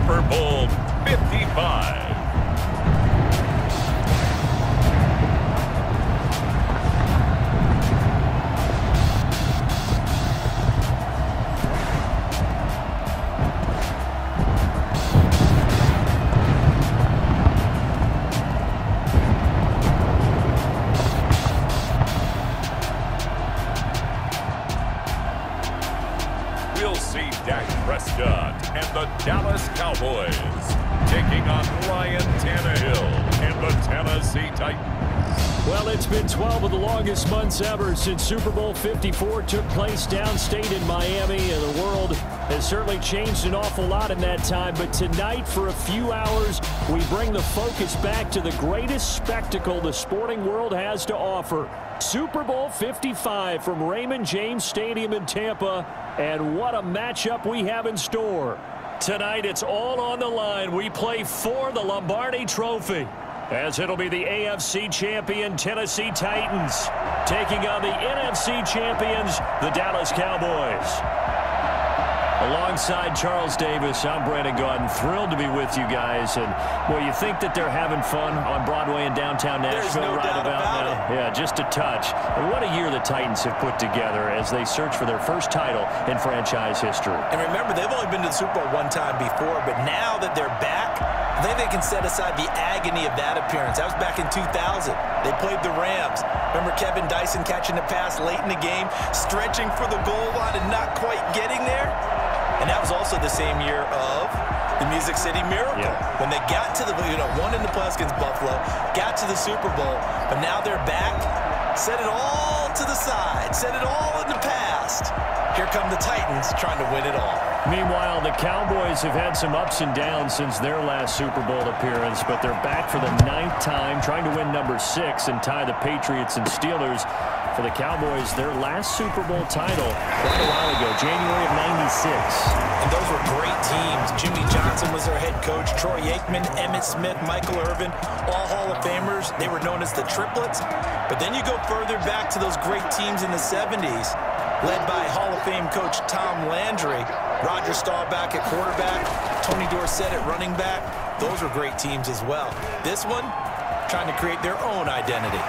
Super Bowl 55. We'll see Dak Prescott and the Dallas Cowboys taking on Ryan Tannehill and the Tennessee Titans. Well, it's been 12 of the longest months ever since Super Bowl 54 took place downstate in Miami, and the world has certainly changed an awful lot in that time. But tonight, for a few hours, we bring the focus back to the greatest spectacle the sporting world has to offer. Super Bowl 55 from Raymond James Stadium in Tampa, and what a matchup we have in store. Tonight, it's all on the line. We play for the Lombardi Trophy, as it'll be the AFC champion Tennessee Titans taking on the NFC champions, the Dallas Cowboys. Alongside Charles Davis, I'm Brandon Gaudin. Thrilled to be with you guys. And, well, you think that they're having fun on Broadway in downtown Nashville right about now? Yeah, just a touch. And what a year the Titans have put together as they search for their first title in franchise history. And remember, they've only been to the Super Bowl one time before, but now that they're back, I think they can set aside the agony of that appearance. That was back in 2000. They played the Rams. Remember Kevin Dyson catching the pass late in the game, stretching for the goal line and not quite getting there? And that was also the same year of the Music City Miracle. Yeah. When they got to the, won in the playoffs against Buffalo, got to the Super Bowl, but now they're back. Set it all to the side. Set it all in the past. Here come the Titans trying to win it all. Meanwhile, the Cowboys have had some ups and downs since their last Super Bowl appearance, but they're back for the 9th time, trying to win number 6 and tie the Patriots and Steelers. For the Cowboys, their last Super Bowl title quite a while ago, January of '96. And those were great teams. Jimmy Johnson was their head coach. Troy Aikman, Emmitt Smith, Michael Irvin, all Hall of Famers. They were known as the Triplets. But then you go further back to those great teams in the 70s, led by Hall of Fame coach Tom Landry, Roger Staubach at quarterback, Tony Dorsett at running back. Those were great teams as well. This one, trying to create their own identity.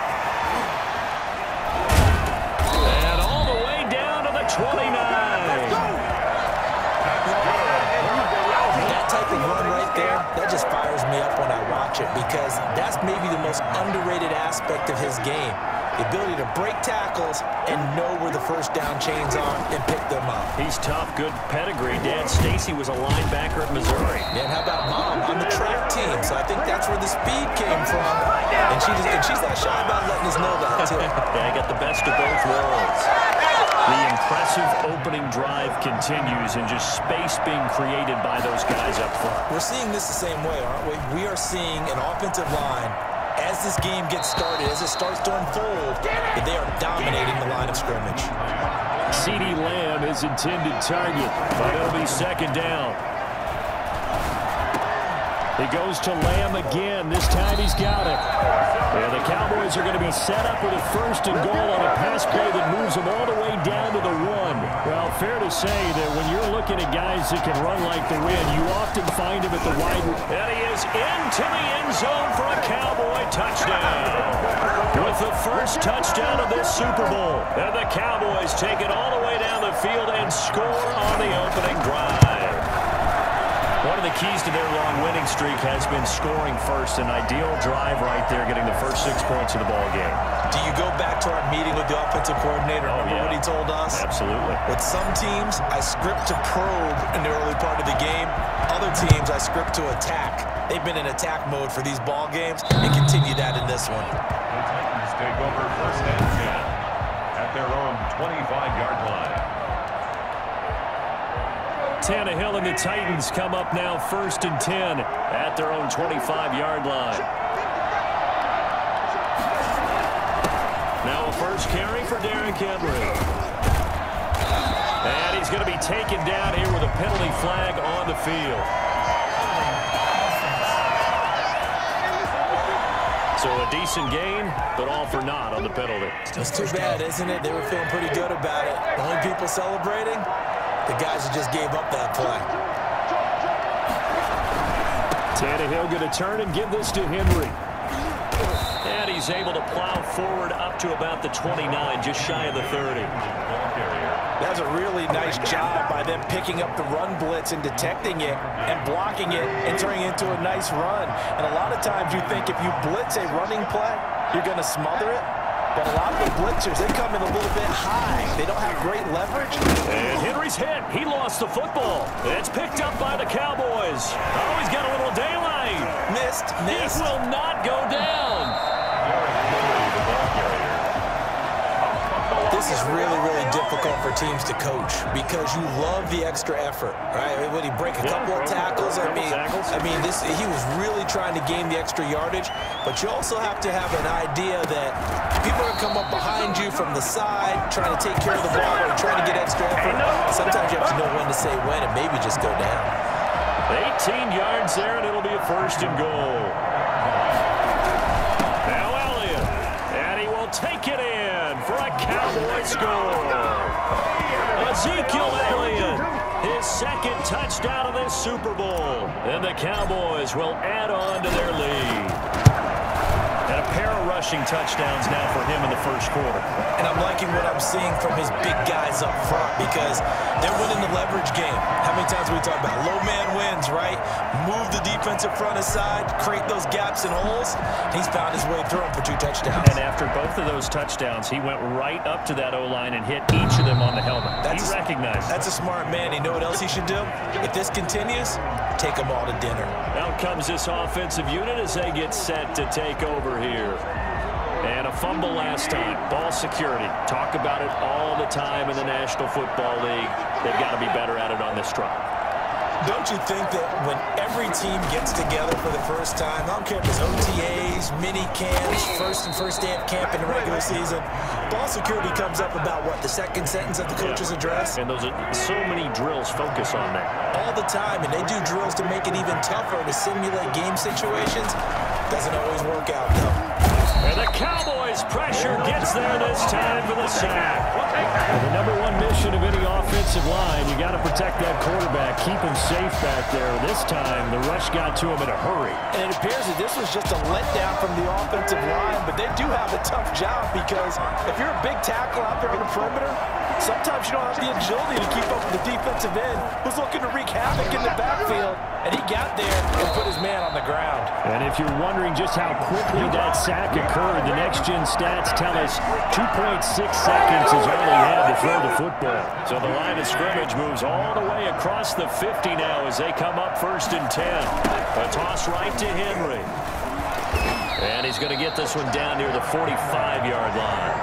29. That type of run right there, that just fires me up when I watch it, because that's maybe the most underrated aspect of his game. The ability to break tackles and know where the first down chains are and pick them up. He's tough, good pedigree. Dad Stacy was a linebacker at Missouri. Yeah, and how about Mom on the track team? So I think that's where the speed came from. And she's not shy about letting us know that, too. Yeah, I got the best of both worlds. The impressive opening drive continues, and just space being created by those guys up front. We're seeing this the same way, aren't we? We are seeing an offensive line, as this game gets started, as it starts to unfold, that they are dominating the line of scrimmage. CeeDee Lamb is intended target, but it'll be second down. He goes to Lamb again. This time he's got it. And the Cowboys are going to be set up with a first and goal on a pass play that moves them all the way down to the 1. Well, fair to say that when you're looking at guys that can run like the wind, you often find him at the wide. And he is into the end zone for a Cowboy touchdown. With the first touchdown of this Super Bowl. And the Cowboys take it all the way down the field and score on the opening drive. One of the keys to their long winning streak has been scoring first. An ideal drive right there, getting the first 6 points of the ball game. Do you go back to our meeting with the offensive coordinator? Remember what he told us? Absolutely. With some teams, I script to probe in the early part of the game. Other teams, I script to attack. They've been in attack mode for these ball games and continue that in this one. The Titans take over first and 10 at their own 25-yard line. Tannehill and the Titans come up now first and 10 at their own 25-yard line. Now a first carry for Derrick Henry. And he's going to be taken down here with a penalty flag on the field. So a decent gain, but all for naught on the penalty. It's too bad, isn't it? They were feeling pretty good about it. The only people celebrating, the guys who just gave up that play. Tannehill going to turn and give this to Henry. And he's able to plow forward up to about the 29, just shy of the 30. That's a really nice job by them picking up the run blitz and detecting it and blocking it and turning it into a nice run. And a lot of times you think if you blitz a running play, you're going to smother it. But a lot of the blitzers, they come in a little bit high. They don't have great leverage. And Henry's hit. He lost the football. It's picked up by the Cowboys. Oh, he's got a little daylight. Missed. It will not go down. This is really, really difficult for teams to coach because you love the extra effort, right? Would he break a couple of tackles? I mean, he was really trying to gain the extra yardage, but you also have to have an idea that people are going to come up behind you from the side, trying to take care of the ball or trying to get extra effort. Sometimes you have to know when to say when and maybe just go down. 18 yards there, and it'll be a 1st and goal. Now Elliott, and he will take it in for a Cowboy score. Ezekiel Elliott, his 2nd touchdown of this Super Bowl. And the Cowboys will add on to their lead. And a pair of rushing touchdowns now for him in the 1st quarter. And I'm liking what I'm seeing from his big guys up front because they're winning the leverage game. How many times we talk about low man wins, right? Move the defensive front aside, create those gaps and holes. He's found his way through them for 2 touchdowns. And after both of those touchdowns, he went right up to that O-line and hit each of them on the helmet. He recognized. That's a smart man. You know what else he should do? If this continues, take them all to dinner. Out comes this offensive unit as they get set to take over here. And a fumble last time. Ball security. Talk about it all the time in the National Football League. They've got to be better at it on this drive. Don't you think that when every team gets together for the first time, I don't care if it's OTAs, mini camps, first day of camp in the regular season, ball security comes up about, what, the 2nd sentence of the coach's address? And those are so many drills focus on that. All the time, and they do drills to make it even tougher to simulate game situations. Doesn't always work out, though. And the Cowboys' pressure gets there this time for the sack. The #1 mission of any offensive line, you got to protect that quarterback, keep him safe back there. This time, the rush got to him in a hurry. And it appears that this was just a letdown from the offensive line, but they do have a tough job because if you're a big tackle out there on the perimeter, sometimes you don't have the agility to keep up with the defensive end who's looking to wreak havoc in the backfield, and he got there and put his man on the ground. And if you're wondering just how quickly that sack occurred, the next-gen stats tell us 2.6 seconds is all he had to throw the football. So the line of scrimmage moves all the way across the 50 now as they come up 1st and 10. A toss right to Henry. And he's going to get this one down near the 45-yard line.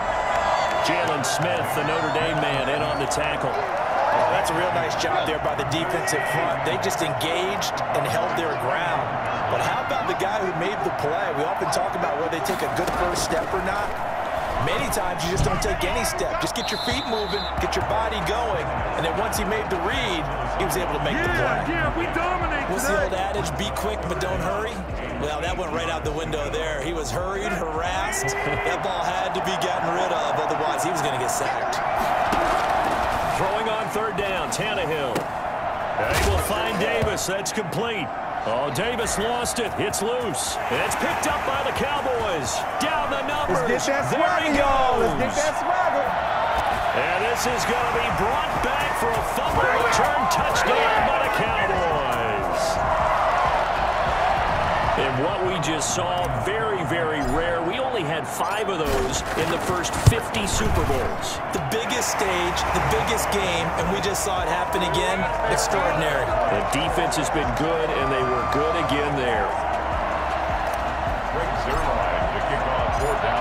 Jalen Smith, the Notre Dame man, in on the tackle. Oh, that's a real nice job there by the defensive front. They just engaged and held their ground. But how about the guy who made the play? We often talk about whether they take a good first step or not. Many times you just don't take any step. Just get your feet moving, get your body going, and then once he made the read, he was able to make the play. Yeah, we dominate. What's the old adage? Be quick, but don't hurry. Well, that went right out the window there. He was hurried, harassed. That ball had to be gotten rid of, otherwise he was going to get sacked. Throwing on 3rd down, Tannehill. They will find Davis. That's complete. Oh, Davis lost it. It's loose. And it's picked up by the Cowboys. Down the numbers. Let's get that there he swagger, y'all. Let's get goes. that swagger. And this is going to be brought back for a fumble return touchdown by the Cowboys. And what we just saw, very, very rare. We only had 5 of those in the first 50 Super Bowls. The biggest stage, the biggest game, and we just saw it happen again. Extraordinary. The defense has been good, and they were good again there.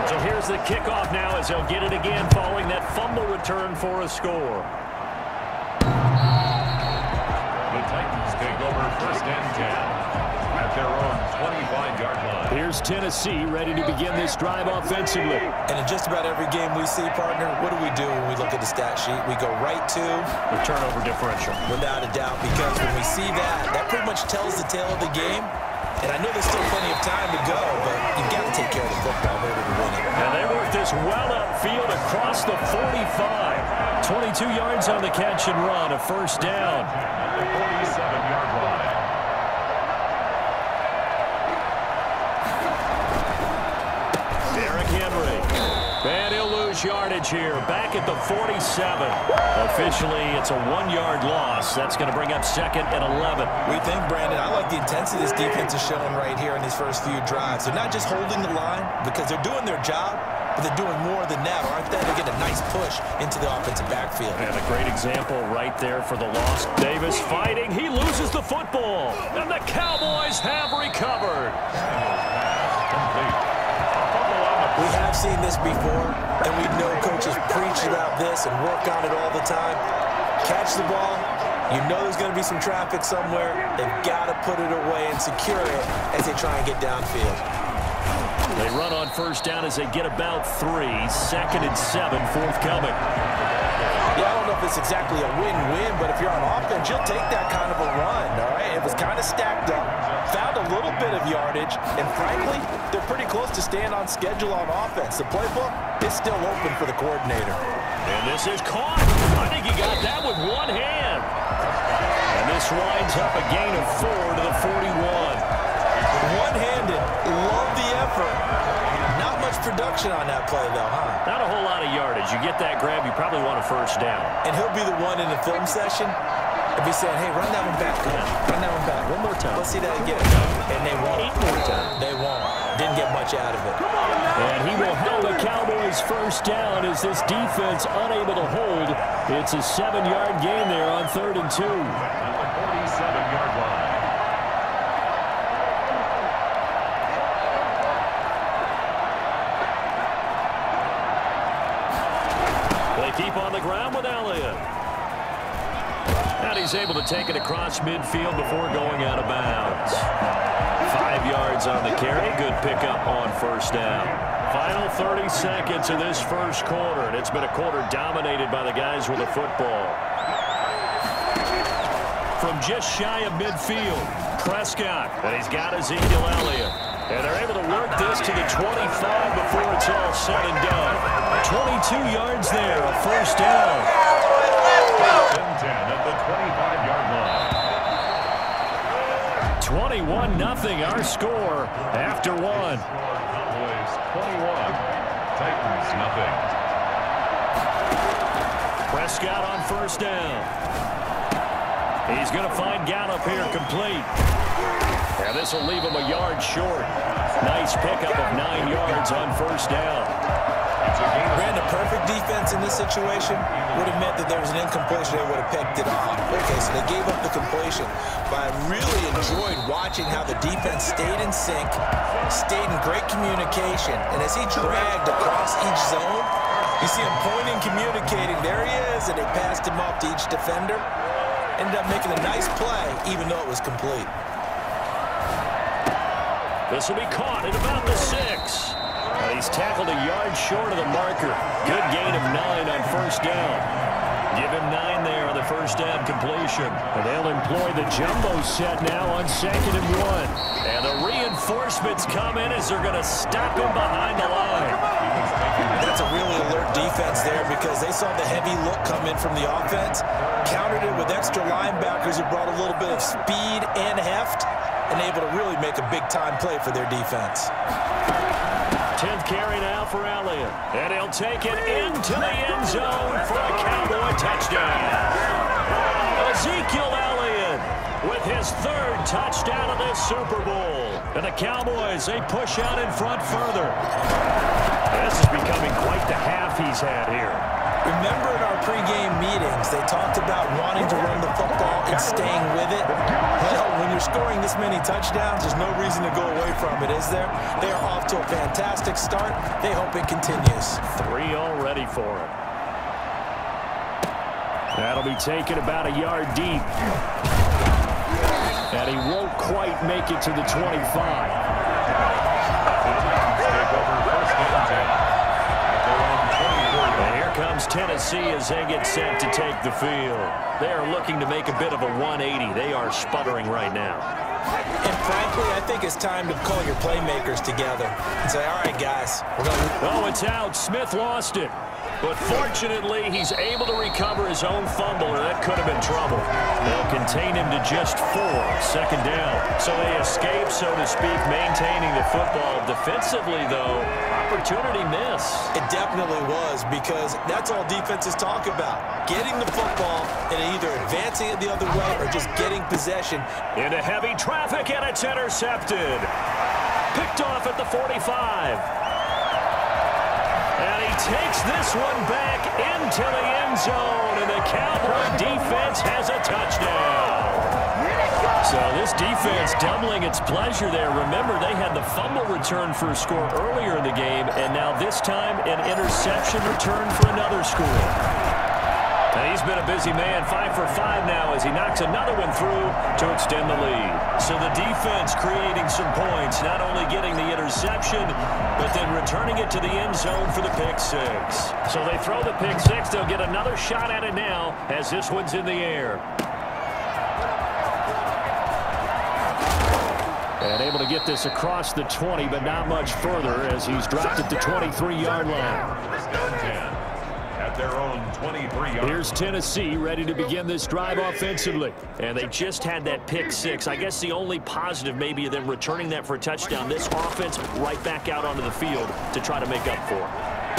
So here's the kickoff now as they'll get it again following that fumble return for a score. The Titans take over 1st and 10. At their own 25-yard line. Here's Tennessee ready to begin this drive offensively. And in just about every game we see, partner, what do we do when we look at the stat sheet? We go right to the turnover differential. Without a doubt, because when we see that, that pretty much tells the tale of the game. And I know there's still plenty of time to go, but you've got to take care of the football in order to win it. And they work this well upfield across the 45. 22 yards on the catch and run, a 1st down. At the 47-yard line. Henry. And he'll lose yardage here. Back at the 47. Officially, it's a 1-yard loss. That's going to bring up 2nd and 11. We think, Brandon, I like the intensity this defense is showing right here in these first few drives. They're not just holding the line because they're doing their job, but they're doing more than that, aren't they? They get a nice push into the offensive backfield. And a great example right there for the loss. Davis fighting. He loses the football. And the Cowboys have recovered. We have seen this before, and we know coaches preach about this and work on it all the time. Catch the ball. You know there's going to be some traffic somewhere. They've got to put it away and secure it as they try and get downfield. They run on first down as they get about 3. 2nd and 7 forthcoming. Yeah, I don't know if it's exactly a win-win, but if you're on offense, you'll take that kind of a run, all right? It was kind of stacked up, found a little bit of yardage, and frankly, they're pretty close to staying on schedule on offense. The playbook is still open for the coordinator. And this is caught. I think he got that with one hand. And this winds up a gain of 4 to the 41. One-handed, love the effort. Not much production on that play, though, huh? Not a whole lot of yardage. You get that grab, you probably want a first down. And he'll be the one in the film session and be saying, hey, run that one back, coach. Run that one back. One more time. Let's see that again. And they won't. 8 more times. They won't. Didn't get much out of it. And he will have the Cowboys first down as this defense unable to hold. It's a 7-yard gain there on 3rd and 2. At the 47-yard line. Keep on the ground with Elliott. And he's able to take it across midfield before going out of bounds. 5 yards on the carry. Good pickup on first down. Final 30 seconds of this first quarter, and it's been a quarter dominated by the guys with the football. From just shy of midfield, Prescott, and he's got Ezekiel Elliott. And they're able to work this to the 25 before it's all said and done. 22 yards there, a first down. 10 at the 25-yard line. 21-0 our score after 1. Cowboys 21, Titans nothing. Prescott on first down. He's going to find Gallup here complete. And this will leave him a yard short. Nice pickup of 9 yards on first down. Brandon, perfect defense in this situation would have meant that there was an incompletion. They would have picked it off. Okay, so they gave up the completion. But I really enjoyed watching how the defense stayed in sync, stayed in great communication. And as he dragged across each zone, you see him pointing, communicating. There he is, and they passed him off to each defender. Ended up making a nice play, even though it was complete. This will be caught at about the 6. And he's tackled a yard short of the marker. Good gain of 9 on first down. Give him 9 there on the first down completion. And they'll employ the jumbo set now on 2nd and 1. And the reinforcements come in as they're going to stop him behind the line. That's a really alert defense there because they saw the heavy look come in from the offense, countered it with extra linebackers who brought a little bit of speed and heft, and able to really make a big-time play for their defense. 10th carry now for Elliott. And he'll take it into the end zone for a Cowboy touchdown. Ezekiel Elliott with his 3rd touchdown of this Super Bowl. And the Cowboys, they push out in front further. This is becoming quite the half he's had here. Remember in our pregame meetings, they talked about wanting to run the football and staying with it. Well, when you're scoring this many touchdowns, there's no reason to go away from it, is there? They are off to a fantastic start. They hope it continues. 3 already for him. That'll be taken about a yard deep. And he won't quite make it to the 25. Comes Tennessee as they get set to take the field. They are looking to make a bit of a 180. They are sputtering right now. And frankly, I think it's time to call your playmakers together and say, all right, guys, we're going to... Oh, it's out. Smith lost it. But fortunately, he's able to recover his own fumble, or that could have been trouble. They'll contain him to just 4, second down. So they escape, so to speak, maintaining the football. Defensively, though, opportunity miss. It definitely was, because that's all defenses talk about. Getting the football and either advancing it the other way or just getting possession. Into heavy traffic, and it's intercepted. Picked off at the 45. And he takes this one back into the end zone, and the Cowboy defense has a touchdown. So this defense doubling its pleasure there. Remember, they had the fumble return for a score earlier in the game, and now this time an interception return for another score. And he's been a busy man, 5 for 5 now as he knocks another one through to extend the lead. So the defense creating some points, not only getting the interception, but then returning it to the end zone for the pick 6. So they throw the pick 6. They'll get another shot at it now as this one's in the air. And able to get this across the 20, but not much further as he's dropped at the 23-yard line. At their own 23-yard. Here's Tennessee ready to begin this drive offensively. And they just had that pick 6. I guess the only positive maybe of them returning that for a touchdown. This offense right back out onto the field to try to make up for it.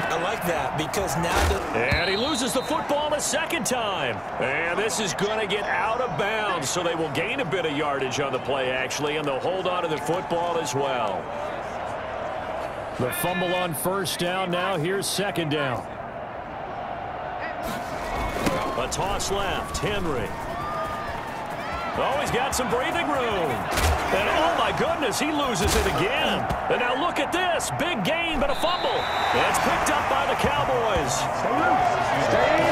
I like that because now and he loses the football a second time. And this is going to get out of bounds, so they will gain a bit of yardage on the play, actually, and they'll hold on to the football as well. The fumble on first down now. Here's second down. A toss left. Henry. Oh, he's got some breathing room. And oh, my goodness, he loses it again. And now look at this. Big gain, but a fumble. It's picked up by the Cowboys.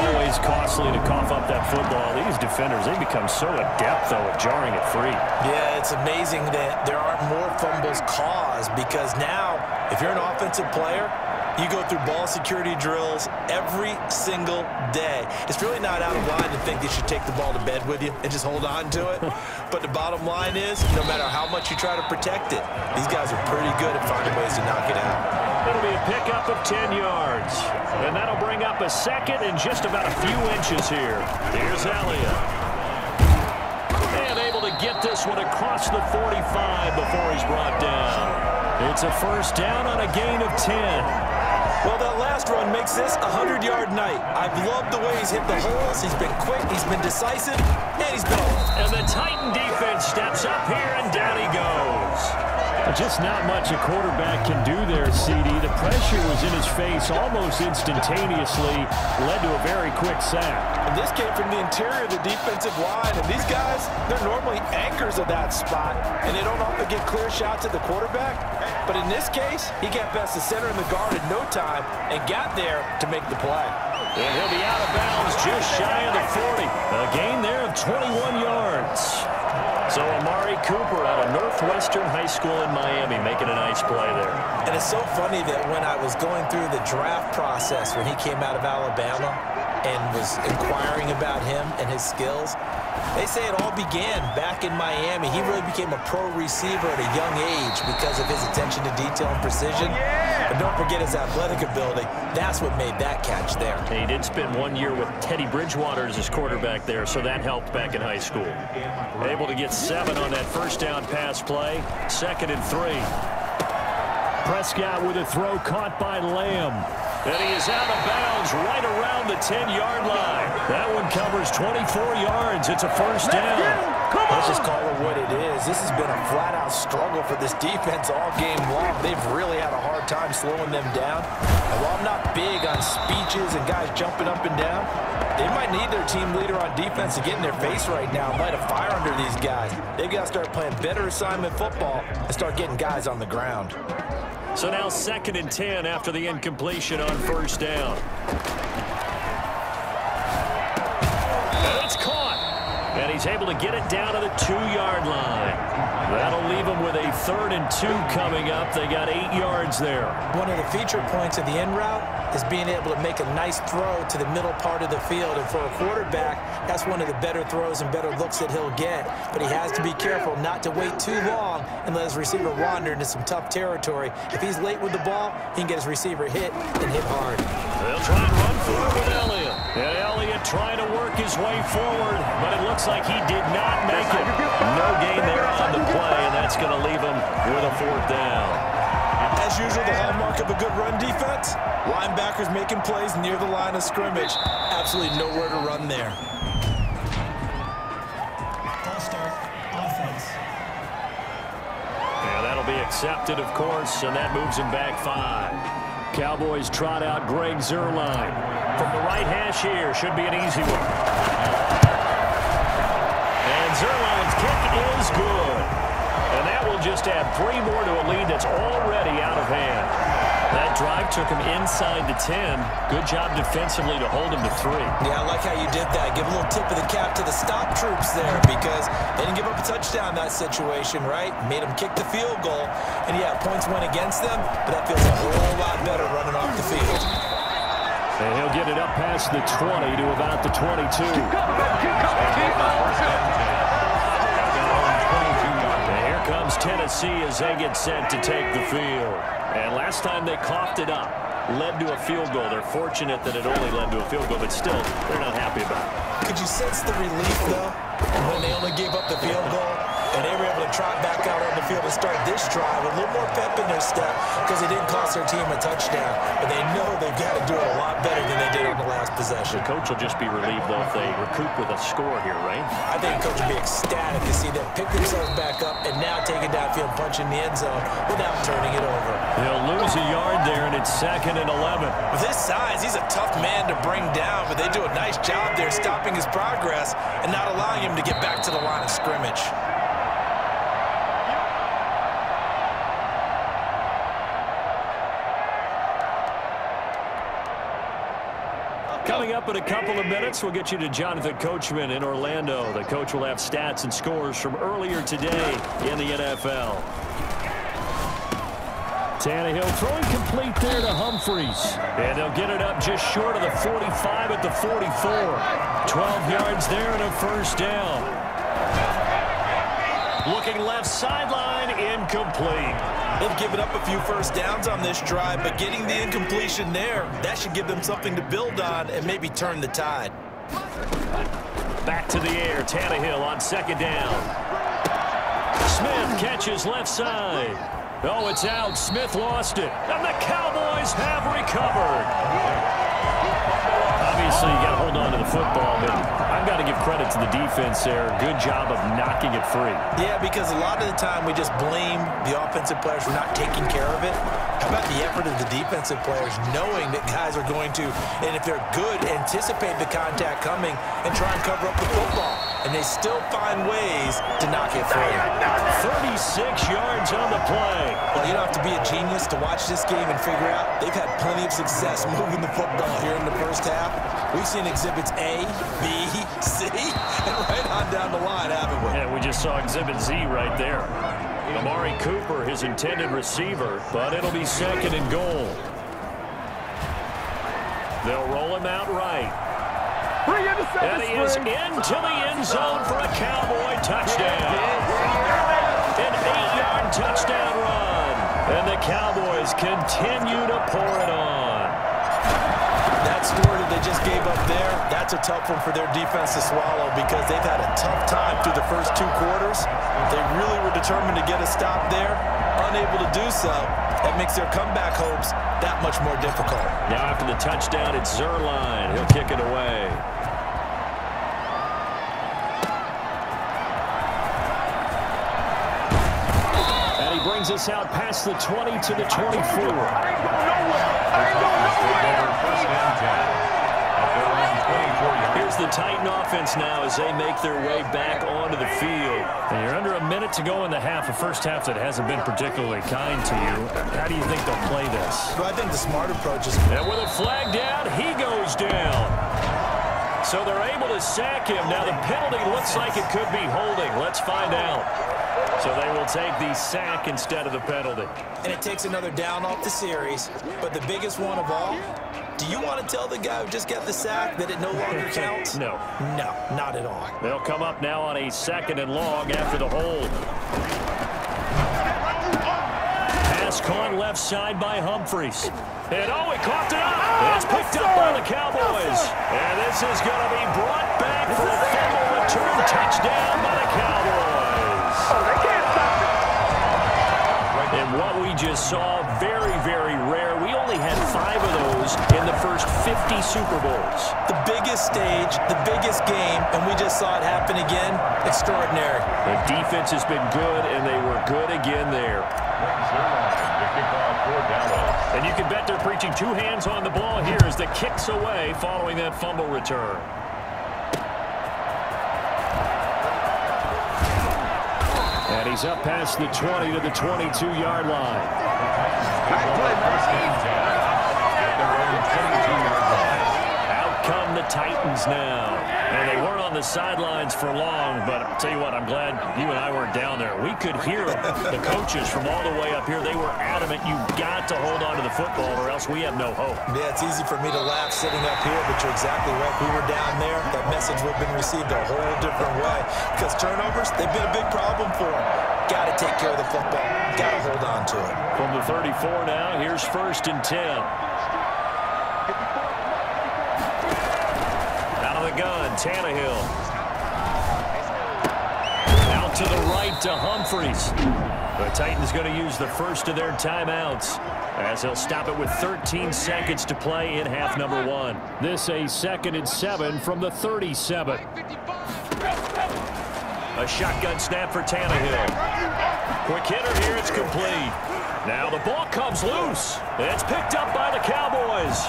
Always costly to cough up that football. These defenders, they become so adept, though, at jarring it free. Yeah, it's amazing that there aren't more fumbles caused because now, if you're an offensive player, you go through ball security drills every single day. It's really not out of line to think they should take the ball to bed with you and just hold on to it. But the bottom line is, no matter how much you try to protect it, these guys are pretty good at finding ways to knock it out. It'll be a pickup of 10 yards. And that'll bring up a second and just about a few inches here. Here's Elliott. And able to get this one across the 45 before he's brought down. It's a first down on a gain of 10. Well, that last run makes this a 100-yard night. I've loved the way he's hit the holes. He's been quick, he's been decisive, and he's been... And the Titan defense steps up here, and down he goes. Just not much a quarterback can do there, CD. The pressure was in his face almost instantaneously, led to a very quick sack. And this came from the interior of the defensive line, and these guys, they're normally anchors of that spot, and they don't often get clear shots at the quarterback. But in this case, he got past the center and the guard in no time and got there to make the play. And he'll be out of bounds just shy of the 40. A gain there of 21 yards. So Amari Cooper out of Northwestern High School in Miami making a nice play there. And it's so funny that when I was going through the draft process when he came out of Alabama and was inquiring about him and his skills, they say it all began back in Miami. He really became a pro receiver at a young age because of his attention to detail and precision. But don't forget his athletic ability. That's what made that catch there. He did spend 1 year with Teddy Bridgewater as his quarterback there, so that helped back in high school. Able to get 7 on that first down pass play. 2nd and 3. Prescott with a throw caught by Lamb. And he is out of bounds right around the 10-yard line. That one covers 24 yards. It's a first down. Let's just call it what it is. This has been a flat-out struggle for this defense all game long. They've really had a hard time slowing them down. And while I'm not big on speeches and guys jumping up and down, they might need their team leader on defense to get in their face right now and light a fire under these guys. They've got to start playing better assignment football and start getting guys on the ground. So now 2nd and 10 after the incompletion on first down. And it's caught. And he's able to get it down to the 2-yard line. That'll leave him with a 3rd and 2 coming up. They got 8 yards there. One of the feature points of the end route is being able to make a nice throw to the middle part of the field. And for a quarterback, that's one of the better throws and better looks that he'll get. But he has to be careful not to wait too long and let his receiver wander into some tough territory. If he's late with the ball, he can get his receiver hit and hit hard. They'll try and run for it with Elliott. And Elliott trying to work his way forward, but it looks like he did not make it. No gain there on the play, and that's going to leave him with a 4th down. As usual, the hallmark of a good run defense, linebackers making plays near the line of scrimmage. Absolutely nowhere to run there. Ball start, offense. Yeah, that'll be accepted, of course, and that moves him back 5. Cowboys trot out Greg Zuerlein. From the right hash here, should be an easy one. And Zuerlein's kick is good. And that will just add 3 more to a lead that's already out of hand. That drive took him inside the 10. Good job defensively to hold him to 3. Yeah, I like how you did that. Give a little tip of the cap to the stop troops there because they didn't give up a touchdown in that situation, right? Made them kick the field goal. And, yeah, points went against them, but that feels a whole lot better running off the field. And he'll get it up past the 20 to about the 22. And here comes Tennessee as they get set to take the field. And last time they coughed it up, led to a field goal. They're fortunate that it only led to a field goal, but still, they're not happy about it. Could you sense the relief, though, when they only gave up the field goal? And they were able to trot back out on the field and start this drive with a little more pep in their step because it didn't cost their team a touchdown. But they know they've got to do it a lot better than they did on the last possession. The coach will just be relieved, though, if they recoup with a score here, right? I think the coach will be ecstatic to see them pick themselves back up and now take it downfield, punch in the end zone without turning it over. He'll lose a yard there, and it's 2nd and 11. With his size, he's a tough man to bring down, but they do a nice job there stopping his progress and not allowing him to get back to the line of scrimmage. Coming up in a couple of minutes, we'll get you to Jonathan Coachman in Orlando. The coach will have stats and scores from earlier today in the NFL. Tannehill throwing complete there to Humphries. And they'll get it up just short of the 45 at the 44. 12 yards there and a 1st down. Looking left sideline, incomplete. They've given up a few 1st downs on this drive, but getting the incompletion there, that should give them something to build on and maybe turn the tide. Back to the air, Tannehill on 2nd down. Smith catches left side. Oh, it's out. Smith lost it. And the Cowboys have recovered. Obviously, you got to hold on to the football, but I've got to give credit to the defense there. Good job of knocking it free. Yeah, because a lot of the time we just blame the offensive players for not taking care of it. How about the effort of the defensive players knowing that guys are going to, and if they're good, anticipate the contact coming and try and cover up the football. And they still find ways to knock it free. 36 yards on the play. Well, you don't have to be a genius to watch this game and figure out they've had plenty of success moving the football here in the 1st half. We've seen exhibits A, B, C, and right on down the line, haven't we? Yeah, we just saw exhibit Z right there. Amari Cooper, his intended receiver, but it'll be 2nd and goal. They'll roll him out right. And he is into the end zone for a Cowboy touchdown. An 8-yard touchdown run. And the Cowboys continue to pour it on. That score that they just gave up there, that's a tough one for their defense to swallow because they've had a tough time through the first 2 quarters. They really were determined to get a stop there, unable to do so. That makes their comeback hopes that much more difficult. Now after the touchdown, it's Zuerlein. He'll kick it away. And he brings us out past the 20 to the 24. Here's the Titan offense now as they make their way back onto the field. And you're under a minute to go in the half, a first half that hasn't been particularly kind to you. How do you think they'll play this? Well, I think the smart approach is... And with a flag down, he goes down. So they're able to sack him. Now the penalty looks like it could be holding. Let's find out. So they will take the sack instead of the penalty. And it takes another down off the series. But the biggest one of all, do you want to tell the guy who just got the sack that it no longer counts? No. No, not at all. They'll come up now on a 2nd and long after the hold. Pass caught left side by Humphries. And he coughed it up. It's picked up by the Cowboys. And this is going to be brought back for a fumble return touchdown by the Cowboys. They can't stop it. And what we just saw, very, very rare. We only had 5 of those in the first 50 Super Bowls. The biggest stage, the biggest game, and we just saw it happen again. Extraordinary. The defense has been good, and they were good again there. And you can bet they're preaching 2 hands on the ball here as the kick's away following that fumble return. And he's up past the 20 to the 22-yard line. Out come the Titans now. And they weren't on the sidelines for long, but I'll tell you what, I'm glad you and I weren't down there. We could hear the coaches from all the way up here. They were adamant, you've got to hold on to the football or else we have no hope. Yeah, it's easy for me to laugh sitting up here, but you're exactly right. We were down there. That message would have been received a whole different way. Because turnovers, they've been a big problem for them. Got to take care of the football. Got to hold on to it. From the 34 now, here's 1st and 10. Gun, Tannehill. Out to the right to Humphries. The Titans going to use the first of their timeouts as they'll stop it with 13 seconds to play in half number 1. This a 2nd and 7 from the 37. A shotgun snap for Tannehill. Quick hitter here, it's complete. Now the ball comes loose. It's picked up by the Cowboys.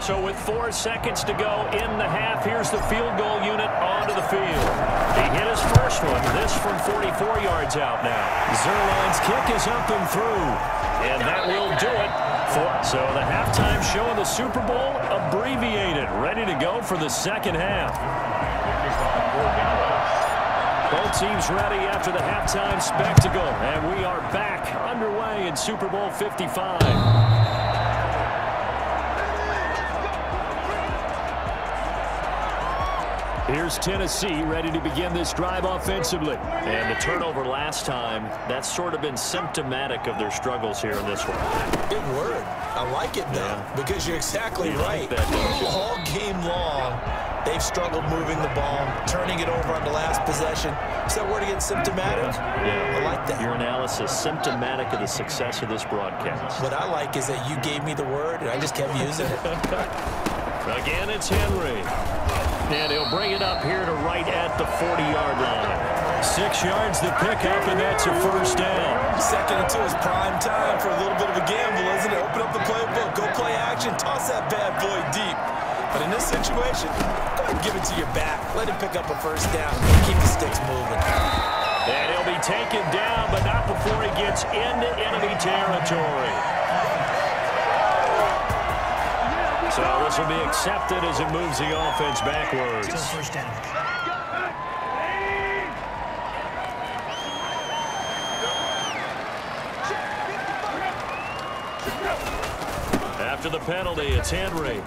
So with 4 seconds to go in the half, here's the field goal unit onto the field. He hit his first one, this from 44 yards out now. Zerline's kick is up and through, and that will do it. So the halftime show of the Super Bowl abbreviated, ready to go for the second half. Both teams ready after the halftime spectacle, and we are back underway in Super Bowl 55. Here's Tennessee ready to begin this drive offensively. And the turnover last time, that's sort of been symptomatic of their struggles here in this one. Good word. I like it, though, because you're exactly right. Like that, don't you? All game long, they've struggled moving the ball, turning it over on the last possession. Is that word again, symptomatic? Yeah. I like that. Your analysis, symptomatic of the success of this broadcast. What I like is that you gave me the word, and I just kept using it. Again, it's Henry. And he'll bring it up here to right at the 40-yard line. 6 yards the pickup, and that's a first down. 2nd and 2 is prime time for a little bit of a gamble, isn't it? Open up the playbook, go play action, toss that bad boy deep. But in this situation, go ahead and give it to your back. Let him pick up a first down. Keep the sticks moving. And he'll be taken down, but not before he gets into enemy territory. So this will be accepted as it moves the offense backwards. First down. After the penalty, it's Henry.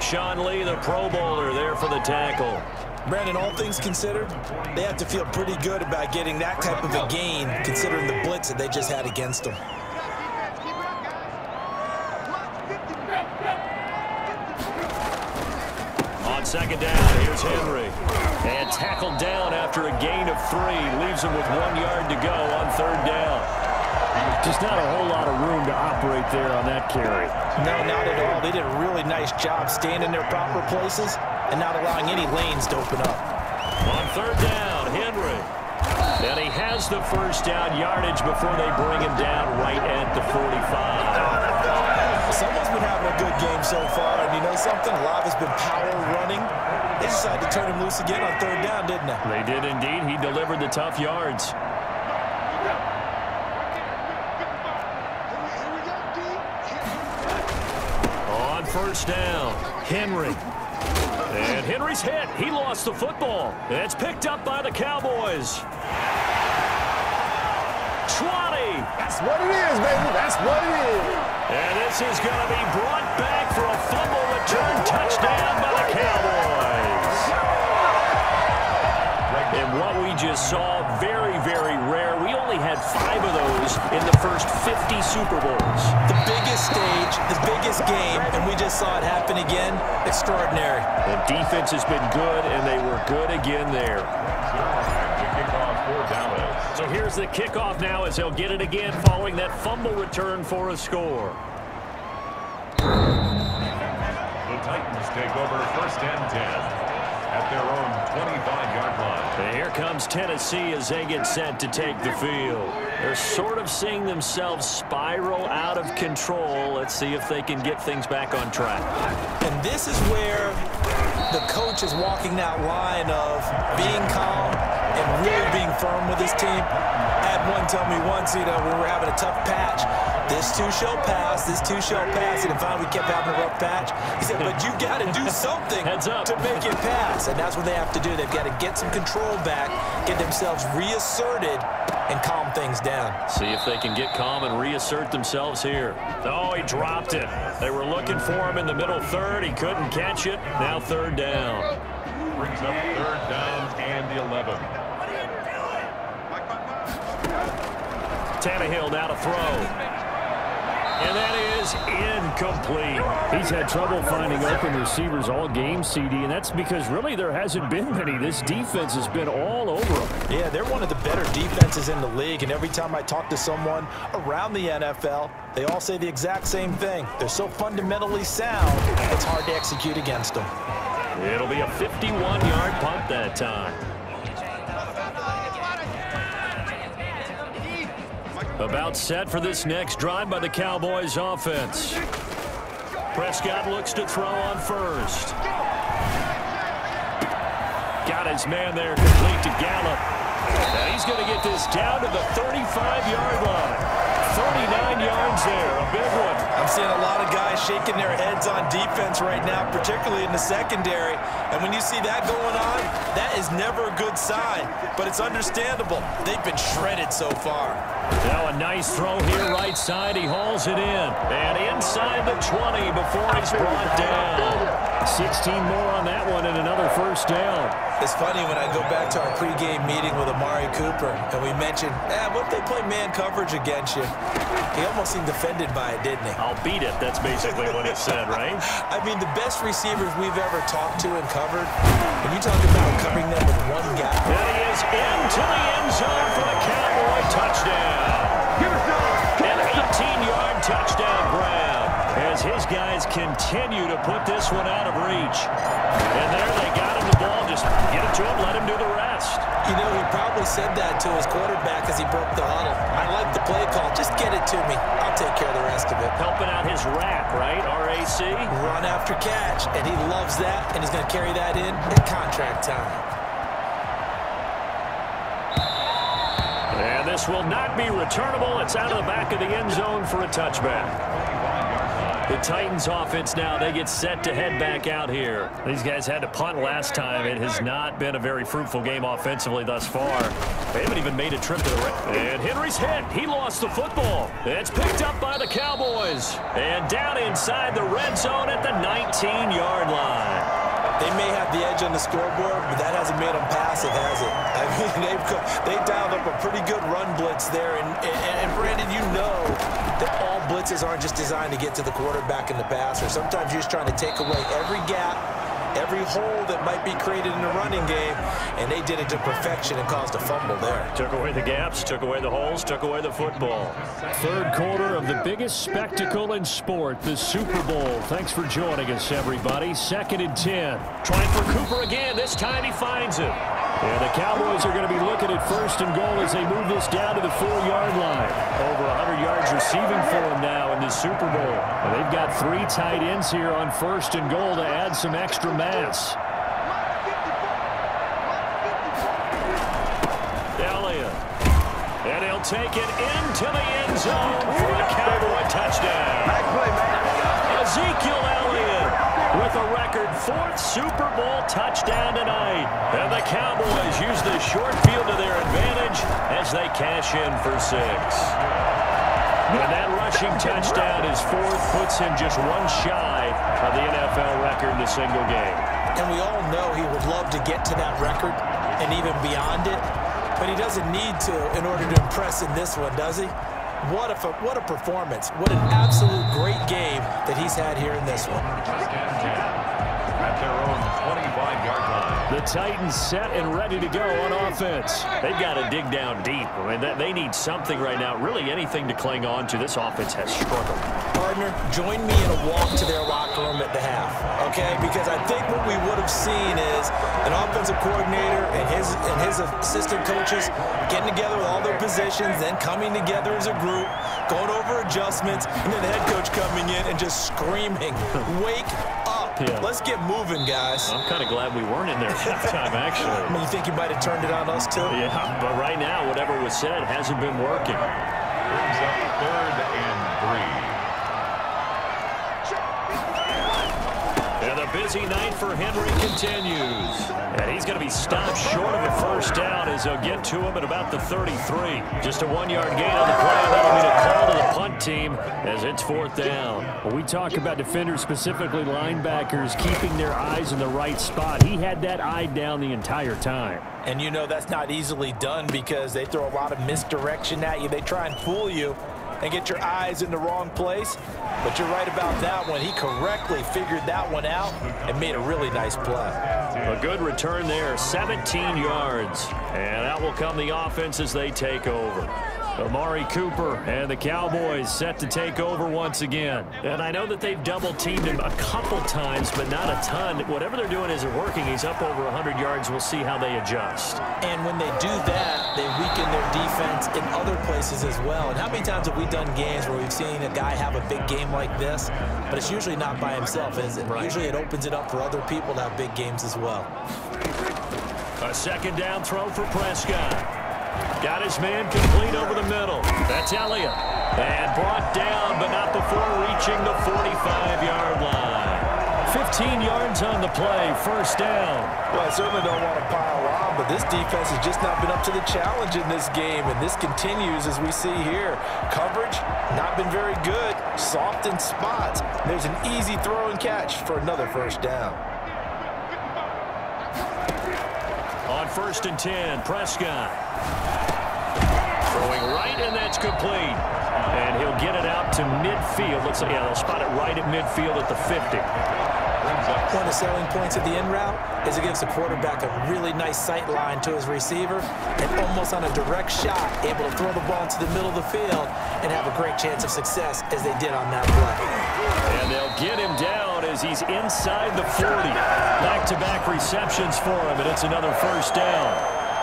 Sean Lee, the Pro Bowler, there for the tackle. Brandon, all things considered, they have to feel pretty good about getting that type of a gain, considering the blitz that they just had against them. On 2nd down, here's Henry. And tackled down after a gain of 3. Leaves him with 1 yard to go on 3rd down. Just not a whole lot of room to operate there on that carry. No, not at all. They did a really nice job staying in their proper places and not allowing any lanes to open up. On 3rd down, Henry. And he has the first down yardage before they bring him down right at the 45. Someone's been having a good game so far, and you know something? A lot has been power running. They decided to turn him loose again on 3rd down, didn't they? They did indeed. He delivered the tough yards. first down. Henry. And Henry's hit. He lost the football. It's picked up by the Cowboys. 20. That's what it is, baby. That's what it is. And this is going to be brought back for a fumble return touchdown by the Cowboys. And what we just saw, very, very rare. We only had 5 of those in the first 50 Super Bowls. The biggest stage, the biggest game, and we just saw it happen again. Extraordinary. The defense has been good, and they were good again there. So here's the kickoff now as they'll get it again following that fumble return for a score. The Titans take over first and 10 at their own 25-yard line. And here comes Tennessee as they get set to take the field. They're sort of seeing themselves spiral out of control. Let's see if they can get things back on track. And this is where the coach is walking that line of being calm and really being firm with his team. I had one tell me once, we were having a tough patch. This too shall pass, this too shall pass. And finally we kept having a rough patch. He said, but you got to do something to make it pass. And that's what they have to do. They've got to get some control back, get themselves reasserted, and calm things down. See if they can get calm and reassert themselves here. Oh, he dropped it. They were looking for him in the middle third. He couldn't catch it. Now third down. Brings up third down and 11. Tannehill now to throw. And that is incomplete. He's had trouble finding open receivers all game, CD, and that's because really there hasn't been many. This defense has been all over them. Yeah, they're one of the better defenses in the league, and every time I talk to someone around the NFL, they all say the exact same thing. They're so fundamentally sound, it's hard to execute against them. It'll be a 51-yard punt that time. About set for this next drive by the Cowboys offense. Prescott looks to throw on first. Got his man there, complete to Gallup. Now he's going to get this down to the 35-yard line. 39 yards there, a big one. I'm seeing a lot of guys shaking their heads on defense right now, particularly in the secondary. And when you see that going on, that is never a good sign. But it's understandable. They've been shredded so far. Now a nice throw here right side. He hauls it in. And inside the 20 before he's brought down. 16 more on that one and another first down. It's funny when I go back to our pregame meeting with Amari Cooper and we mentioned, what if they play man coverage against you? He almost seemed offended by it, didn't he? I'll beat it. That's basically what he said, right? I mean, the best receivers we've ever talked to and covered, when you talk about covering them with one guy. And he is into the end zone for the Cowboy touchdown. An 18-yard touchdown grab as his guys continue to put this one out of reach. And there they got him the ball. Just get it to him, let him do the rest. You know, he probably said that to his quarterback as he broke the huddle. I like the play call. Just get it to me. I'll take care of the rest of it. Helping out his RAC, right? R-A-C? Run after catch. And he loves that, and he's going to carry that in at contract time. And this will not be returnable. It's out of the back of the end zone for a touchback. The Titans offense now, they get set to head back out here. These guys had to punt last time. It has not been a very fruitful game offensively thus far. They haven't even made a trip to the red. And Henry's hit. He lost the football. It's picked up by the Cowboys. And down inside the red zone at the 19-yard line. They may have the edge on the scoreboard, but that hasn't made them passive, has it? I mean, they've dialed up a pretty good run blitz there. And Brandon, you know that all blitzes aren't just designed to get to the quarterback and the passer. Sometimes you're just trying to take away every gap, every hole that might be created in the running game, and they did it to perfection and caused a fumble there. Took away the gaps, took away the holes, took away the football. Third quarter of the biggest spectacle in sport, the Super Bowl. Thanks for joining us, everybody. 2nd and 10. Trying for Cooper again. This time he finds it. And the Cowboys are going to be looking at 1st and goal as they move this down to the 4-yard line. Over 100 yards receiving for him now in this Super Bowl. And they've got 3 tight ends here on 1st and goal to add some extra mass. Elliott. And he'll take it into the end zone for a Cowboy touchdown. Nice play, man. Ezekiel Elliott fourth Super Bowl touchdown tonight. And the Cowboys use the short field to their advantage as they cash in for 6. And that rushing touchdown, his fourth, puts him just one shy of the NFL record in a single game. And we all know he would love to get to that record and even beyond it, but he doesn't need to in order to impress in this one, does he? What a performance. What an absolute great game that he's had here in this one. At their own 25-yard line. The Titans set and ready to go on offense. They've got to dig down deep. I mean, they need something right now, really anything to cling on to. This offense has struggled. Partner, join me in a walk to their locker room at the half, okay? Because I think what we would have seen is an offensive coordinator and his assistant coaches getting together with all their positions, then coming together as a group, going over adjustments, and then the head coach coming in and just screaming, "Wake up. Yeah. Let's get moving, guys." I'm kind of glad we weren't in there at halftime, actually. I mean, you think you might have turned it on us, too? Yeah, but right now, whatever was said hasn't been working. Brings up 3rd and 3. And the busy night for Henry continues. And he's going to be stopped short of a first down as they'll get to him at about the 33. Just a 1-yard gain on the play. That'll be a call to the punt team as it's 4th down. When we talk about defenders, specifically linebackers, keeping their eyes in the right spot, he had that eye down the entire time. And you know that's not easily done because they throw a lot of misdirection at you. They try and fool you and get your eyes in the wrong place. But you're right about that one. He correctly figured that one out and made a really nice play. A good return there, 17 yards. And out will come the offense as they take over. Amari Cooper and the Cowboys set to take over once again. And I know that they've double-teamed him a couple times, but not a ton. Whatever they're doing isn't working. He's up over 100 yards. We'll see how they adjust. And when they do that, they weaken their defense in other places as well. And how many times have we done games where we've seen a guy have a big game like this, but it's usually not by himself, is it? Right. Usually it opens it up for other people to have big games as well. A second down throw for Prescott. Got his man complete over the middle. That's Elliott. And brought down, but not before reaching the 45-yard line. 15 yards on the play, first down. Well, I certainly don't want to pile on, but this defense has just not been up to the challenge in this game, and this continues as we see here. Coverage, not been very good. Soft in spots. There's an easy throw and catch for another first down. On 1st and 10, Prescott. Throwing right, and that's complete. And he'll get it out to midfield. Looks like, yeah, they'll spot it right at midfield at the 50. One of the selling points of the in route is it gives the quarterback a really nice sight line to his receiver and almost on a direct shot able to throw the ball into the middle of the field and have a great chance of success as they did on that play. And they'll get him down as he's inside the 40. Back-to-back receptions for him, and it's another first down.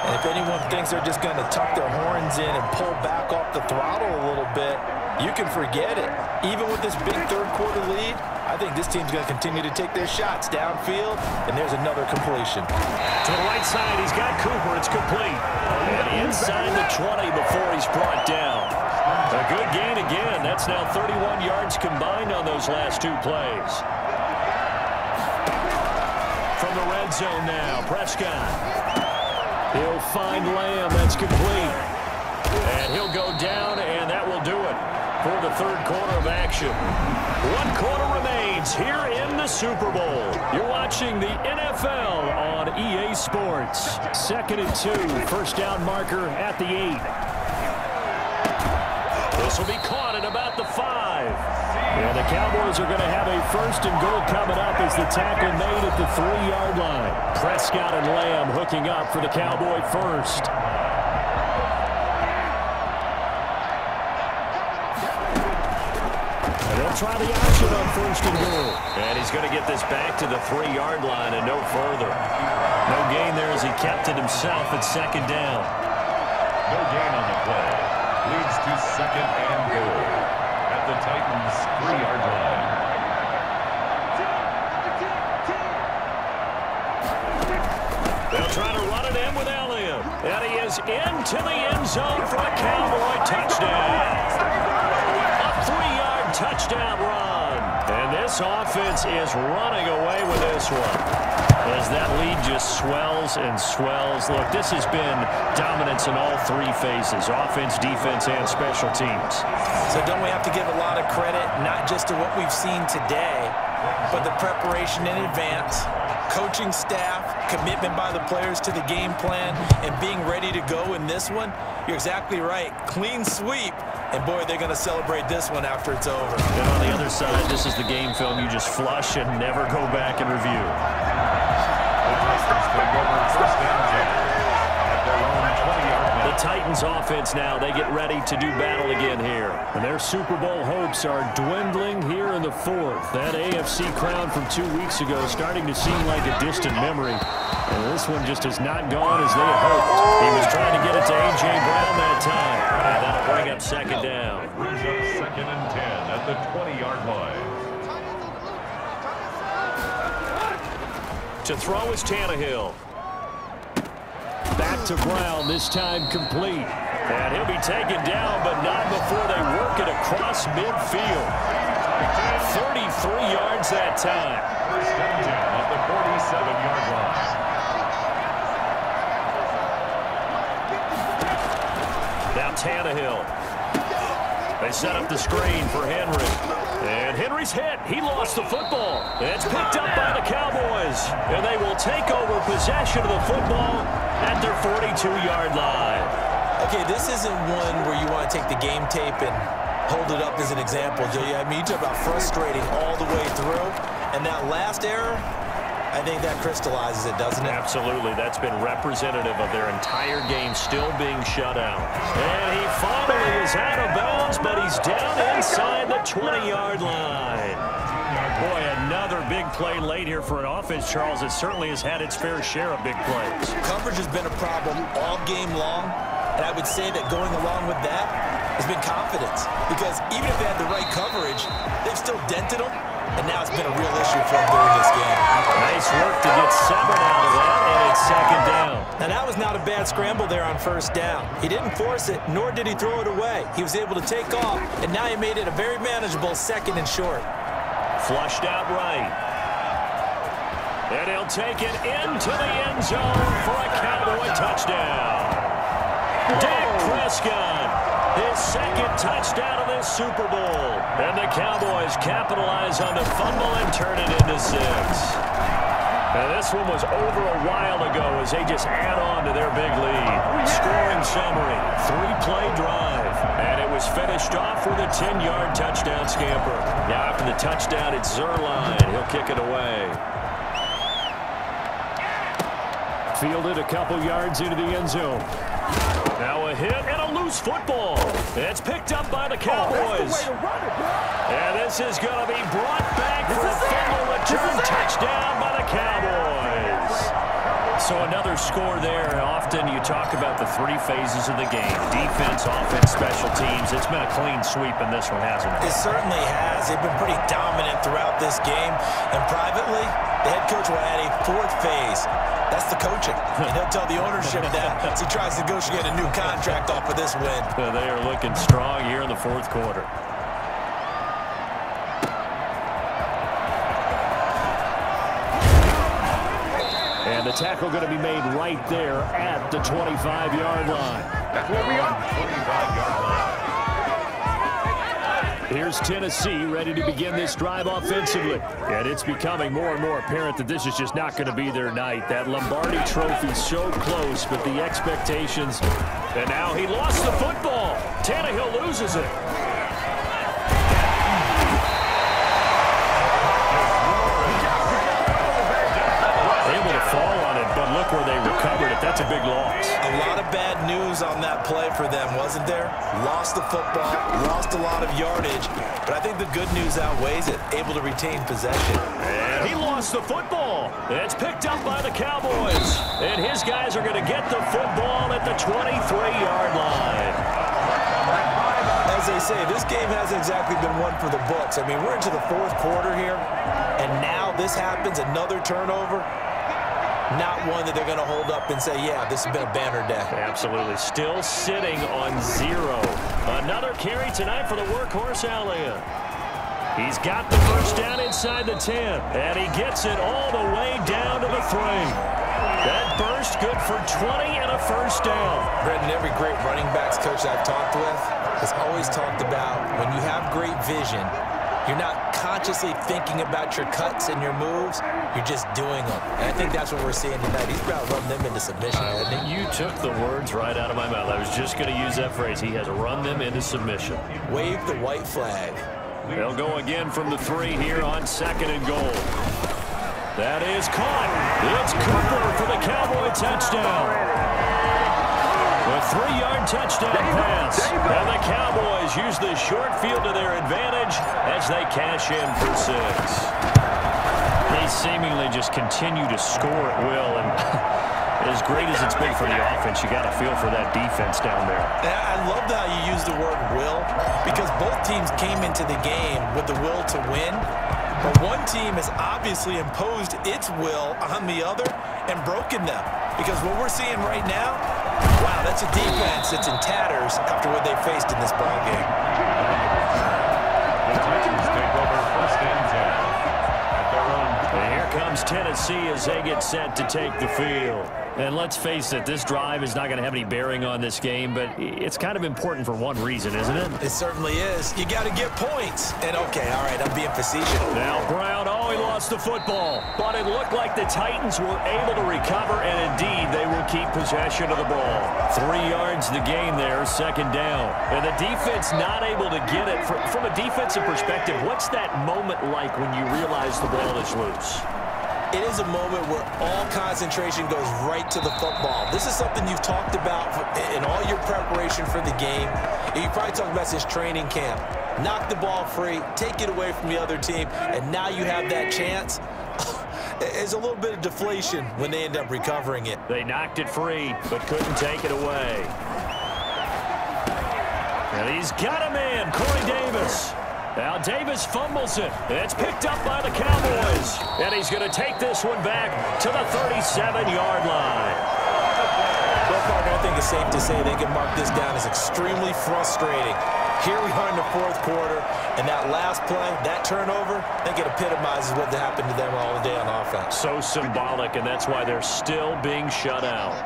And if anyone thinks they're just going to tuck their horns in and pull back off the throttle a little bit, you can forget it. Even with this big third-quarter lead, I think this team's going to continue to take their shots downfield, and there's another completion. To the right side, he's got Cooper. It's complete. And inside the 20 before he's brought down. A good gain again. That's now 31 yards combined on those last two plays. From the red zone now, Prescott. He'll find Lamb. That's complete. And he'll go down, and that will do it for the third quarter of action. 1 quarter remains here in the Super Bowl. You're watching the NFL on EA Sports. 2nd and 2, first down marker at the 8. This will be caught at about the 5. And the Cowboys are going to have a 1st and goal coming up as the tackle made at the 3-yard line. Prescott and Lamb hooking up for the Cowboy first. And they'll try the option on 1st and goal. And he's going to get this back to the 3-yard line and no further. No gain there as he kept it himself at 2nd down. No gain on the play. Leads to 2nd and goal at the Titans' 3-yard line. They'll try to run it in with Elliott. And he is into the end zone for a Cowboy touchdown. A 3-yard touchdown run. And this this offense is running away with this one, as that lead just swells and swells. Look, this has been dominance in all three phases, offense, defense, and special teams. So don't we have to give a lot of credit, not just to what we've seen today, but the preparation in advance, coaching staff, commitment by the players to the game plan, and being ready to go in this one? You're exactly right. Clean sweep. And, boy, they're going to celebrate this one after it's over. And on the other side, this is the game film you just flush and never go back and review. The Titans offense now, they get ready to do battle again here. And their Super Bowl hopes are dwindling here in the fourth. That AFC crown from 2 weeks ago starting to seem like a distant memory. And this one just has not gone as they had hoped. He was trying to get it to A.J. Brown that time. And that'll bring up second down. Brings up 2nd and 10 at the 20-yard line. To throw is Tannehill. Back to Brown, this time complete. And he'll be taken down, but not before they work it across midfield. 33 yards that time. 1st and 10 at the 47-yard line. Now Tannehill. They set up the screen for Henry. And Henry's hit. He lost the football. It's picked up by the Cowboys. And they will take over possession of the football at their 42-yard line. Okay, this isn't one where you want to take the game tape and hold it up as an example, Jay. I mean, you talk about frustrating all the way through. And that last error, I think that crystallizes it, doesn't it? Absolutely. That's been representative of their entire game still being shut out. And he finally is out of bounds, but he's down inside the 20-yard line. Boy, another big play late here for an offense, Charles. It certainly has had its fair share of big plays. Coverage has been a problem all game long, and I would say that going along with that has been confidence. Because even if they had the right coverage, they've still dented them. And now it's been a real issue for him during this game. Nice work to get 7 out of that, and it's second down. Now, that was not a bad scramble there on 1st down. He didn't force it, nor did he throw it away. He was able to take off, and now he made it a very manageable 2nd and short. Flushed out right. And he'll take it into the end zone for a Cowboy touchdown. Dak Prescott, his 2nd touchdown of this Super Bowl. And the Cowboys capitalize on the fumble and turn it into 6. Now this one was over a while ago as they just add on to their big lead. Scoring summary, 3-play drive. And it was finished off with a 10-yard touchdown scamper. Now after the touchdown, it's Zerline. He'll kick it away. Fielded a couple yards into the end zone. Now a hit and a loose football. It's picked up by the Cowboys. And this is going to be brought back for a fumble return touchdown by the Cowboys. So another score there. Often you talk about the 3 phases of the game. Defense, offense, special teams. It's been a clean sweep in this one, hasn't it? It certainly has. They've been pretty dominant throughout this game. And privately, the head coach will add a 4th phase. That's the coaching. And he'll tell the ownership that as he tries to negotiate a new contract off of this win. They are looking strong here in the 4th quarter. And the tackle going to be made right there at the 25-yard line. That's where we are. 25-yard line. Here's Tennessee ready to begin this drive offensively. And it's becoming more and more apparent that this is just not going to be their night. That Lombardi trophy so close, but the expectations. And now he lost the football. Tannehill loses it. Able to fall on it, but look where they recovered it. That's a big loss. A lot of bad news on that play for them, wasn't there? Lost the football, lost a lot of yardage, but I think the good news outweighs it. Able to retain possession. And he lost the football. It's picked up by the Cowboys. And his guys are going to get the football at the 23-yard line. As they say, this game hasn't exactly been one for the books. I mean, we're into the 4th quarter here, and now this happens, another turnover. Not one that they're going to hold up and say, yeah, this has been a banner day. Absolutely. Still sitting on 0. Another carry tonight for the workhorse Allia. He's got the first down inside the 10, and he gets it all the way down to the 3. That burst good for 20 and a first down. Brendan, every great running backs coach I've talked with has always talked about when you have great vision, you're not consciously thinking about your cuts and your moves. You're just doing them. And I think that's what we're seeing tonight. He's about to run them into submission, hasn't he? You took the words right out of my mouth. I was just going to use that phrase. He has run them into submission. Wave the white flag. They'll go again from the 3 here on 2nd and goal. That is caught. It's Cooper for the Cowboy touchdown. A 3-yard touchdown pass. And the Cowboys use the short field to their advantage as they cash in for 6. They seemingly just continue to score at will. And as great as it's been for the offense, you got to feel for that defense down there. I love how you use the word will, because both teams came into the game with the will to win. But one team has obviously imposed its will on the other and broken them. Because what we're seeing right now, wow, that's a defense that's in tatters after what they faced in this ballgame. The Titans take over 1st and 10 at their own. And here comes Tennessee as they get set to take the field. And let's face it, this drive is not going to have any bearing on this game, but it's kind of important for one reason, isn't it? It certainly is. You got to get points. And okay, all right, I'm being facetious. Now Brown, he lost the football, but it looked like the Titans were able to recover, and indeed they will keep possession of the ball. 3 yards the gain there, 2nd down. And the defense not able to get it. From a defensive perspective, what's that moment like when you realize the ball is loose? It is a moment where all concentration goes right to the football. This is something you've talked about in all your preparation for the game. You probably talked about this training camp. Knock the ball free, take it away from the other team, and now you have that chance. There's a little bit of deflation when they end up recovering it. They knocked it free, but couldn't take it away. And he's got a man, Corey Davis. Now Davis fumbles it. It's picked up by the Cowboys. And he's going to take this one back to the 37-yard line. So far, I think it's safe to say they can mark this down as extremely frustrating. Here we are in the 4th quarter, and that last play, that turnover, I think it epitomizes what happened to them all day on offense. So symbolic, and that's why they're still being shut out.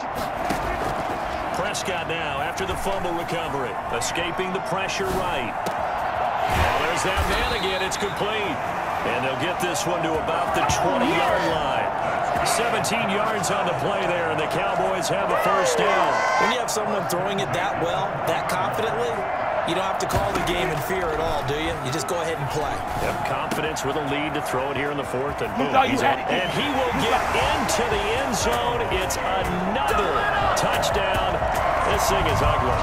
Prescott now after the fumble recovery, escaping the pressure right. Well, there's that man again. It's complete. And they'll get this one to about the 20-yard line. 17 yards on the play there, and the Cowboys have a first down. When you have someone throwing it that well, that confidently, you don't have to call the game in fear at all, do you? You just go ahead and play. Yep, confidence with a lead to throw it here in the 4th, and boom, he's in. And he will get into the end zone. It's another touchdown. This thing is ugly.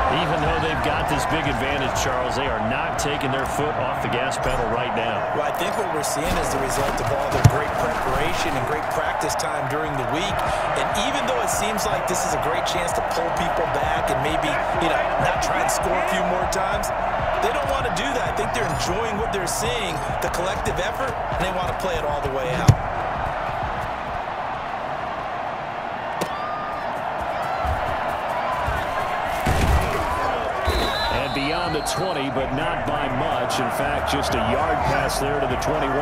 Even though they've got this big advantage, Charles, they are not taking their foot off the gas pedal right now. Well, I think what we're seeing is the result of all their great preparation and great practice time during the week. And even though it seems like this is a great chance to pull people back and maybe, not try and score a few more times, they don't want to do that. I think they're enjoying what they're seeing, the collective effort, and they want to play it all the way out. Beyond the 20, but not by much. In fact, just a yard pass there to the 21.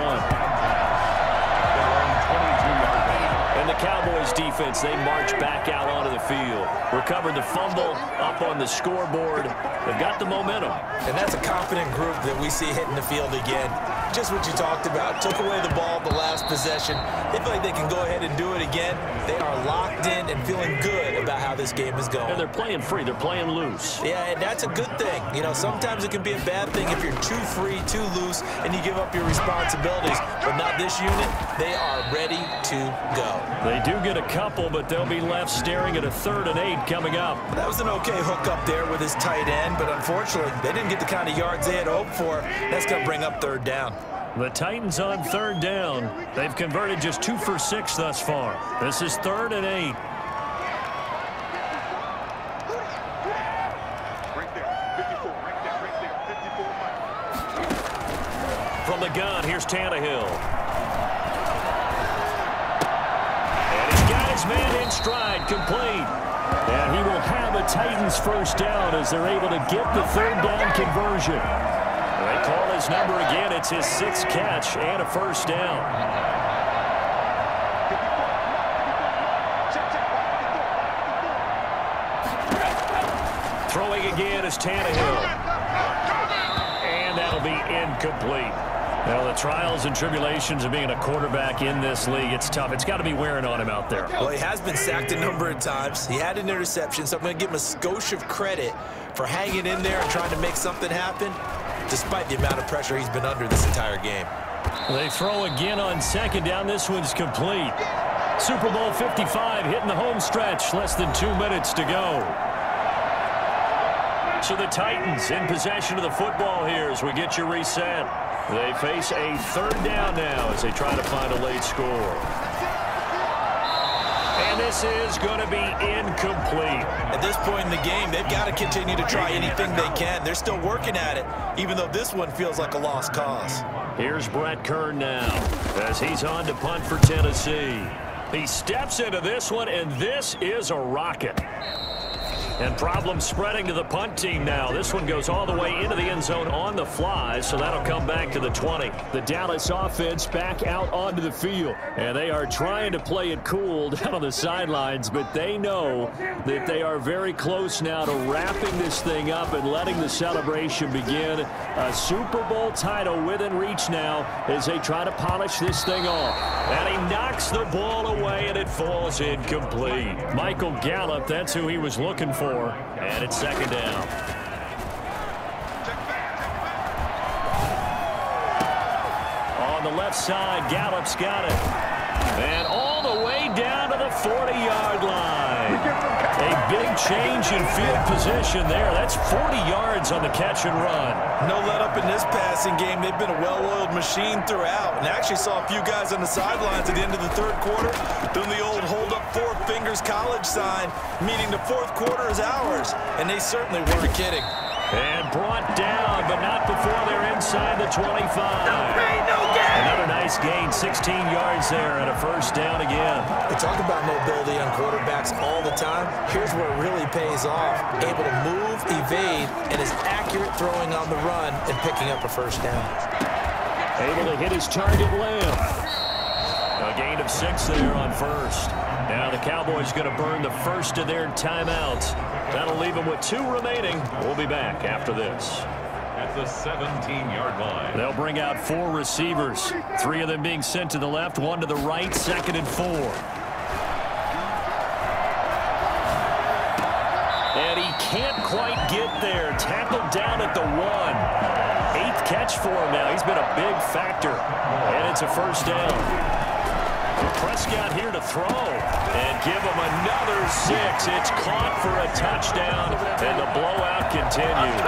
And the Cowboys defense, they march back out onto the field. Recovered the fumble, up on the scoreboard. They've got the momentum. And that's a confident group that we see hitting the field again. Just what you talked about. Took away the ball the last possession. They feel like they can go ahead and do it again. They are locked in and feeling good about how this game is going. And they're playing free. They're playing loose. Yeah, and that's a good thing. Sometimes it can be a bad thing if you're too free, too loose, and you give up your responsibilities. But not this unit. They are ready to go. They do get a couple, but they'll be left staring at a 3rd and 8 coming up. That was an okay hook up there with his tight end, but unfortunately, they didn't get the kind of yards they had hoped for. That's going to bring up 3rd down. The Titans on 3rd down. They've converted just 2 for 6 thus far. This is 3rd and 8. From the gun, here's Tannehill. And he's got his man in stride, complete. And he will have a Titans first down as they're able to get the 3rd down conversion. They call his his number again. It's his 6th catch and a first down. Throwing again is Tannehill. And that'll be incomplete. Well, the trials and tribulations of being a quarterback in this league, it's tough. It's got to be wearing on him out there. Well, he has been sacked a number of times. He had an interception, so I'm going to give him a skosh of credit for hanging in there and trying to make something happen, despite the amount of pressure he's been under this entire game. They throw again on 2nd down. This one's complete. Super Bowl 55 hitting the home stretch. Less than 2 minutes to go. So the Titans in possession of the football here as we get you reset. They face a 3rd down now as they try to find a late score. And this is going to be incomplete. At this point in the game, they've got to continue to try anything they can. They're still working at it, even though this one feels like a lost cause. Here's Brett Kern now as he's on to punt for Tennessee. He steps into this one, and this is a rocket. And problems spreading to the punt team now. This one goes all the way into the end zone on the fly, so that'll come back to the 20. The Dallas offense back out onto the field. And they are trying to play it cool down on the sidelines, but they know that they are very close now to wrapping this thing up and letting the celebration begin. A Super Bowl title within reach now as they try to polish this thing off. And he knocks the ball away, and it falls incomplete. Michael Gallup, that's who he was looking for. And it's 2nd down. On the left side, Gallup's got it. And all the way down to the 40-yard line. A big change in field position there. That's 40 yards on the catch and run. No let up in this passing game. They've been a well-oiled machine throughout. And I actually saw a few guys on the sidelines at the end of the 3rd quarter doing the old hold up 4 fingers college sign, meaning the 4th quarter is ours. And they certainly weren't kidding. And brought down, but not before they're inside the 25. Another nice gain, 16 yards there and a first down again. We talk about mobility on quarterbacks all the time. Here's where it really pays off. Able to move, evade, and is accurate throwing on the run and picking up a first down. Able to hit his target left. A gain of 6 there on first. Now the Cowboys going to burn the first of their timeouts. That'll leave them with 2 remaining. We'll be back after this. At the 17-yard line. They'll bring out 4 receivers. 3 of them being sent to the left, 1 to the right, 2nd and 4. And he can't quite get there. Tackled down at the 1. 8th catch for him now. He's been a big factor. And it's a first down. Prescott here to throw and give him another 6. It's caught for a touchdown, and the blowout continues.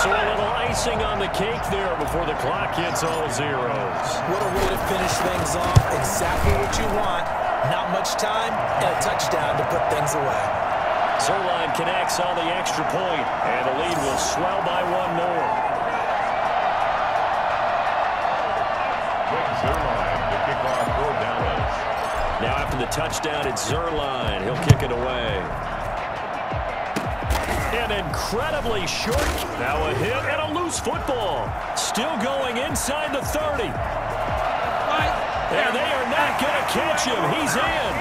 So a little icing on the cake there before the clock hits all zeros. What a way to finish things off. Exactly what you want. Not much time and a touchdown to put things away. Zerline connects on the extra point, and the lead will swell by 1 more. Zerline to kick off for Dallas. Now after the touchdown, it's Zerline. He'll kick it away. An incredibly short. Now a hit and a loose football. Still going inside the 30. And they are not going to catch him. He's in.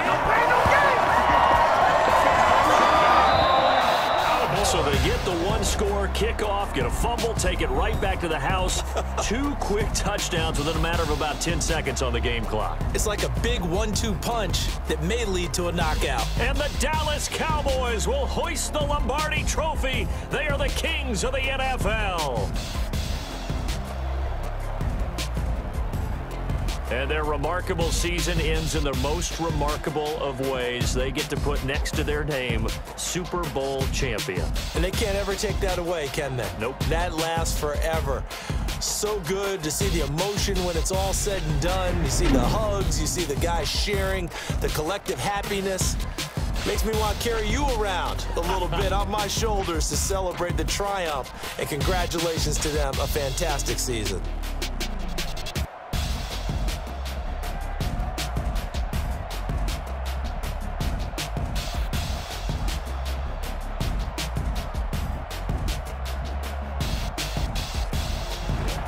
So they get the 1-score kickoff, get a fumble, take it right back to the house. 2 quick touchdowns within a matter of about 10 seconds on the game clock. It's like a big 1-2 punch that may lead to a knockout. And the Dallas Cowboys will hoist the Lombardi Trophy. They are the kings of the NFL. And their remarkable season ends in the most remarkable of ways. They get to put next to their name, Super Bowl champion. And they can't ever take that away, can they? Nope. That lasts forever. So good to see the emotion when it's all said and done. You see the hugs, you see the guys sharing, the collective happiness. Makes me want to carry you around a little bit on my shoulders to celebrate the triumph. And congratulations to them, a fantastic season.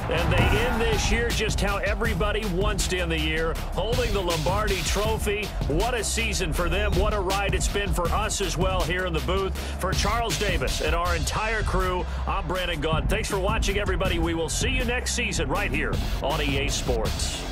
And they end this year just how everybody wants to end the year, holding the Lombardi Trophy. What a season for them. What a ride it's been for us as well here in the booth. For Charles Davis and our entire crew, I'm Brandon Gaudin. Thanks for watching, everybody. We will see you next season right here on EA Sports.